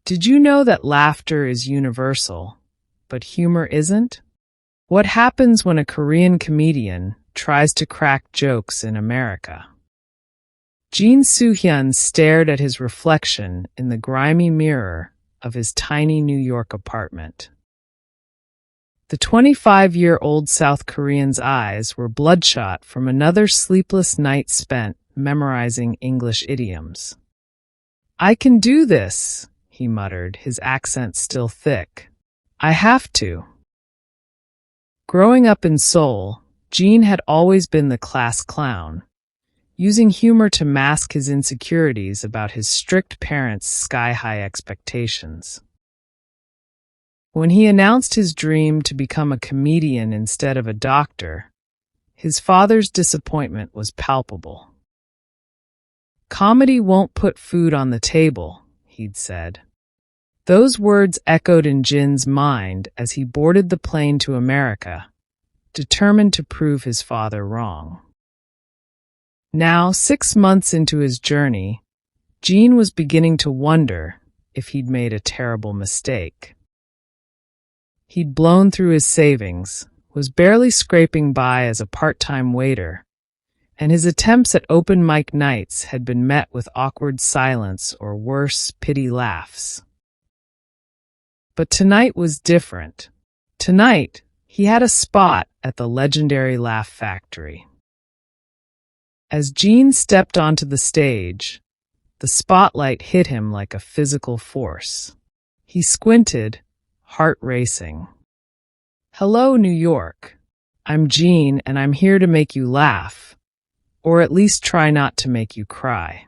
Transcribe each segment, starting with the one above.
Did you know that laughter is universal, but humor isn't? What happens when a Korean comedian tries to crack jokes in America? Jin Soo-hyun stared at his reflection in the grimy mirror of his tiny New York apartment. The 25-year-old South Korean's eyes were bloodshot from another sleepless night spent memorizing English idioms. "I can do this," he muttered, his accent still thick. "I have to." Growing up in Seoul, Jin had always been the class clown, using humor to mask his insecurities about his strict parents' sky-high expectations. When he announced his dream to become a comedian instead of a doctor, his father's disappointment was palpable. "Comedy won't put food on the table," he'd said. Those words echoed in Jin's mind as he boarded the plane to America, determined to prove his father wrong. Now, 6 months into his journey, Jin was beginning to wonder if he'd made a terrible mistake. He'd blown through his savings, was barely scraping by as a part-time waiter, and his attempts at open mic nights had been met with awkward silence or worse, pity laughs. But tonight was different. Tonight, he had a spot at the legendary Laugh Factory. As Jin stepped onto the stage, the spotlight hit him like a physical force. He squinted, heart racing. "Hello, New York. I'm Jin, and I'm here to make you laugh, or at least try not to make you cry."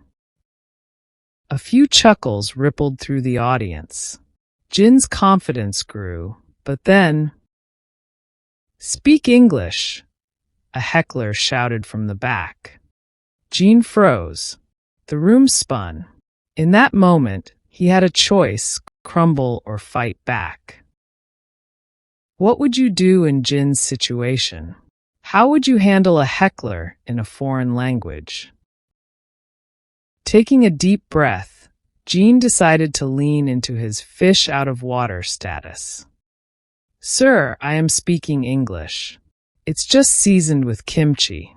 A few chuckles rippled through the audience. Jin's confidence grew, but then, "Speak English," a heckler shouted from the back. Jin froze. The room spun. In that moment, he had a choice: crumble or fight back. What would you do in Jin's situation? How would you handle a heckler in a foreign language? Taking a deep breath, Jin decided to lean into his fish-out-of-water status. "Sir, I am speaking English. It's just seasoned with kimchi."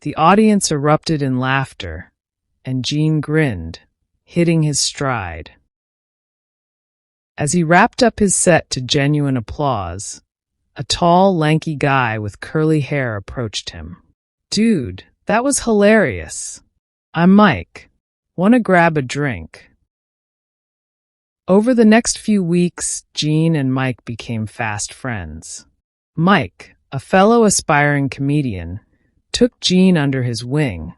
The audience erupted in laughter, and Jin grinned, hitting his stride. As he wrapped up his set to genuine applause, a tall, lanky guy with curly hair approached him. "Dude, that was hilarious. I'm Mike. Want to grab a drink?" Over the next few weeks, Jin and Mike became fast friends. Mike, a fellow aspiring comedian, took Jin under his wing,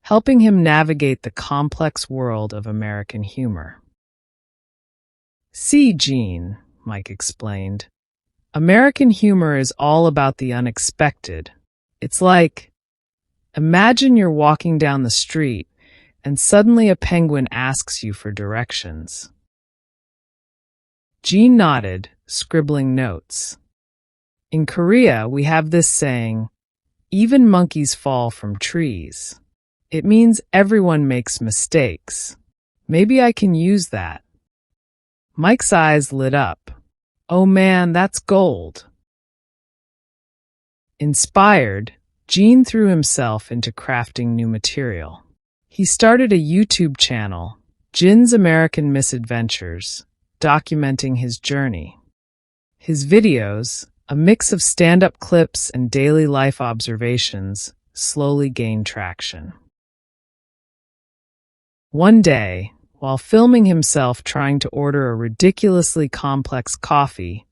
helping him navigate the complex world of American humor. "See, Jin," Mike explained, "American humor is all about the unexpected. It's like, imagine you're walking down the street and suddenly a penguin asks you for directions." Jin nodded, scribbling notes. "In Korea, we have this saying, 'Even monkeys fall from trees.' It means everyone makes mistakes. Maybe I can use that." Mike's eyes lit up. "Oh man, that's gold." Inspired, Jin threw himself into crafting new material. He started a YouTube channel, Jin's American Misadventures, documenting his journey. His videos, a mix of stand-up clips and daily life observations, slowly gained traction. One day, while filming himself trying to order a ridiculously complex coffee,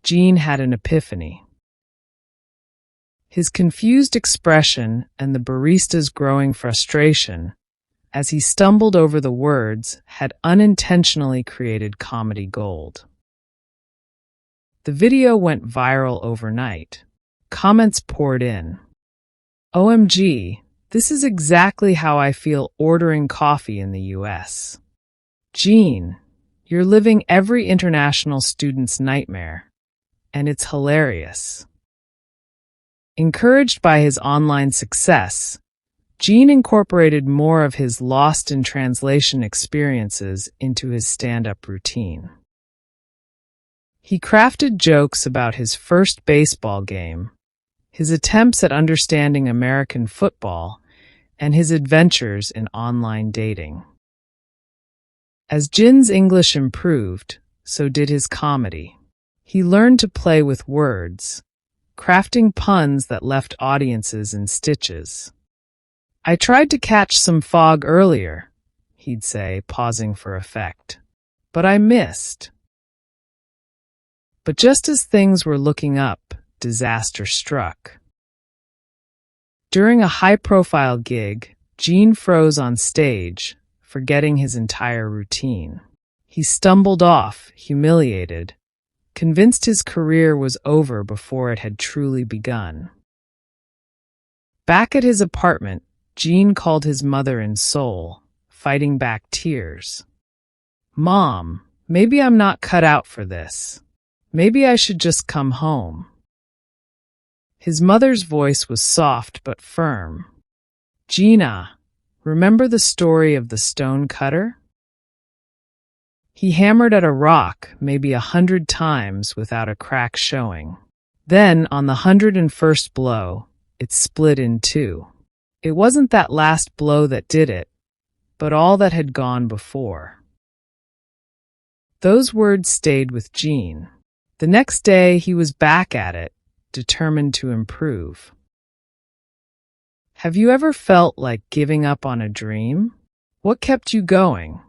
Jin had an epiphany. His confused expression and the barista's growing frustration, as he stumbled over the words, had unintentionally created comedy gold. The video went viral overnight. Comments poured in. "OMG, this is exactly how I feel ordering coffee in the US. Jin, you're living every international student's nightmare, and it's hilarious." Encouraged by his online success, Jin incorporated more of his lost in translation experiences into his stand-up routine. He crafted jokes about his first baseball game, his attempts at understanding American football, and his adventures in online dating. As Jin's English improved, so did his comedy. He learned to play with words, crafting puns that left audiences in stitches. "I tried to catch some fog earlier," he'd say, pausing for effect, "but I missed." But just as things were looking up, disaster struck. During a high-profile gig, Jin froze on stage, forgetting his entire routine. He stumbled off, humiliated, convinced his career was over before it had truly begun. Back at his apartment, Jin called his mother in Seoul, fighting back tears. "Mom, maybe I'm not cut out for this. Maybe I should just come home." His mother's voice was soft but firm. "Gina, remember the story of the stone cutter?" He hammered at a rock maybe 100 times without a crack showing. Then, on the 101st blow, it split in two. It wasn't that last blow that did it, but all that had gone before. Those words stayed with Jin. The next day, he was back at it, determined to improve. Have you ever felt like giving up on a dream? What kept you going?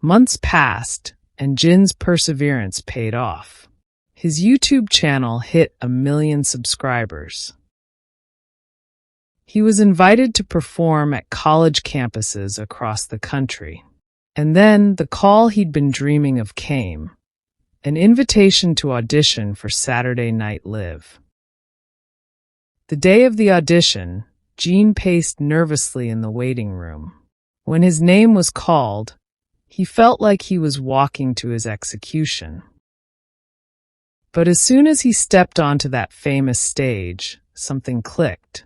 Months passed, and Jin's perseverance paid off. His YouTube channel hit 1 million subscribers. He was invited to perform at college campuses across the country. And then the call he'd been dreaming of came. An invitation to audition for Saturday Night Live. The day of the audition, Jin paced nervously in the waiting room. When his name was called, he felt like he was walking to his execution. But as soon as he stepped onto that famous stage, something clicked.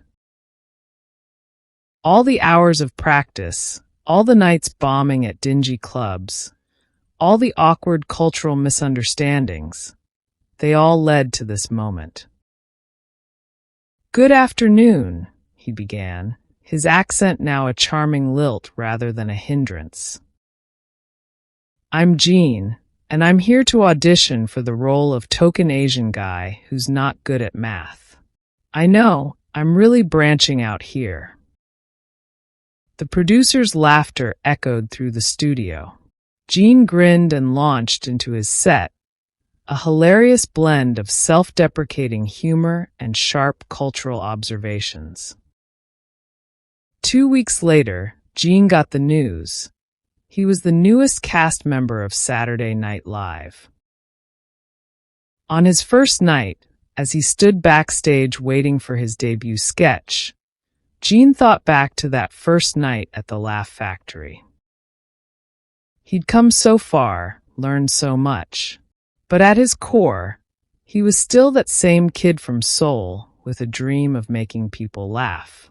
All the hours of practice, all the nights bombing at dingy clubs, all the awkward cultural misunderstandings, they all led to this moment. "Good afternoon," he began, his accent now a charming lilt rather than a hindrance. "I'm Jin, and I'm here to audition for the role of token Asian guy who's not good at math. I know, I'm really branching out here." The producer's laughter echoed through the studio. Jin grinned and launched into his set, a hilarious blend of self-deprecating humor and sharp cultural observations. 2 weeks later, Jin got the news. He was the newest cast member of Saturday Night Live. On his first night, as he stood backstage waiting for his debut sketch, Jin thought back to that first night at the Laugh Factory. He'd come so far, learned so much. But at his core, he was still that same kid from Seoul with a dream of making people laugh.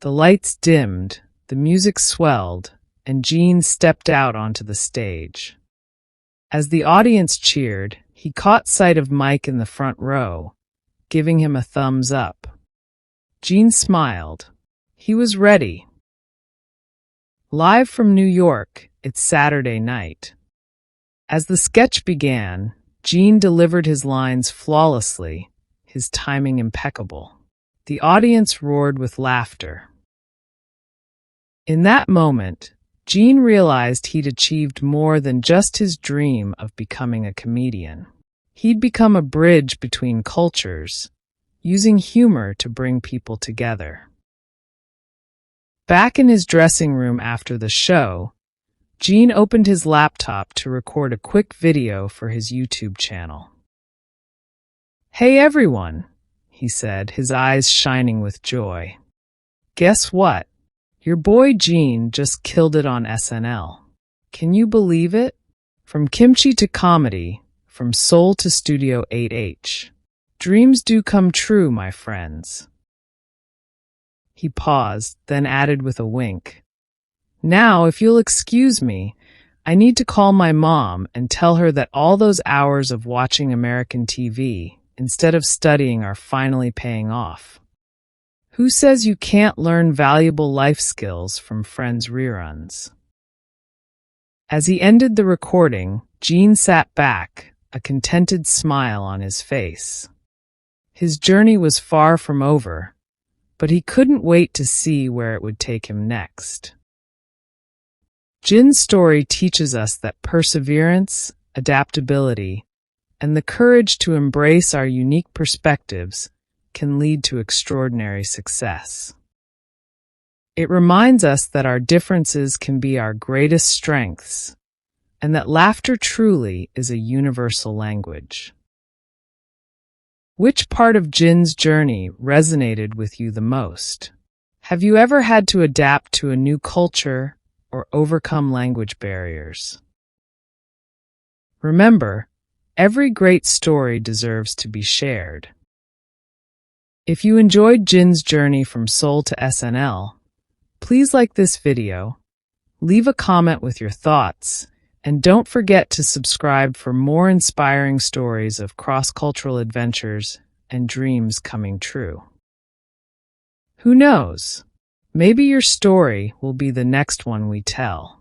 The lights dimmed, the music swelled, and Jin stepped out onto the stage. As the audience cheered, he caught sight of Mike in the front row, giving him a thumbs up. Jin smiled. He was ready. Live from New York, it's Saturday night. As the sketch began, Jin delivered his lines flawlessly, his timing impeccable. The audience roared with laughter. In that moment, Jin realized he'd achieved more than just his dream of becoming a comedian. He'd become a bridge between cultures, using humor to bring people together. Back in his dressing room after the show, Jin opened his laptop to record a quick video for his YouTube channel. "Hey everyone," he said, his eyes shining with joy. "Guess what? Your boy Jin just killed it on SNL. Can you believe it? From kimchi to comedy, from Seoul to Studio 8H. Dreams do come true, my friends." He paused, then added with a wink. Now, if you'll excuse me, I need to call my mom and tell her that all those hours of watching American TV instead of studying are finally paying off. Who says you can't learn valuable life skills from Friends reruns? As he ended the recording, Jin sat back, a contented smile on his face. His journey was far from over, but he couldn't wait to see where it would take him next. Jin's story teaches us that perseverance, adaptability, and the courage to embrace our unique perspectives can lead to extraordinary success. It reminds us that our differences can be our greatest strengths, and that laughter truly is a universal language. Which part of Jin's journey resonated with you the most? Have you ever had to adapt to a new culture or overcome language barriers? Remember, every great story deserves to be shared. If you enjoyed Jin's journey from Seoul to SNL, please like this video, leave a comment with your thoughts, and don't forget to subscribe for more inspiring stories of cross-cultural adventures and dreams coming true. Who knows? Maybe your story will be the next one we tell.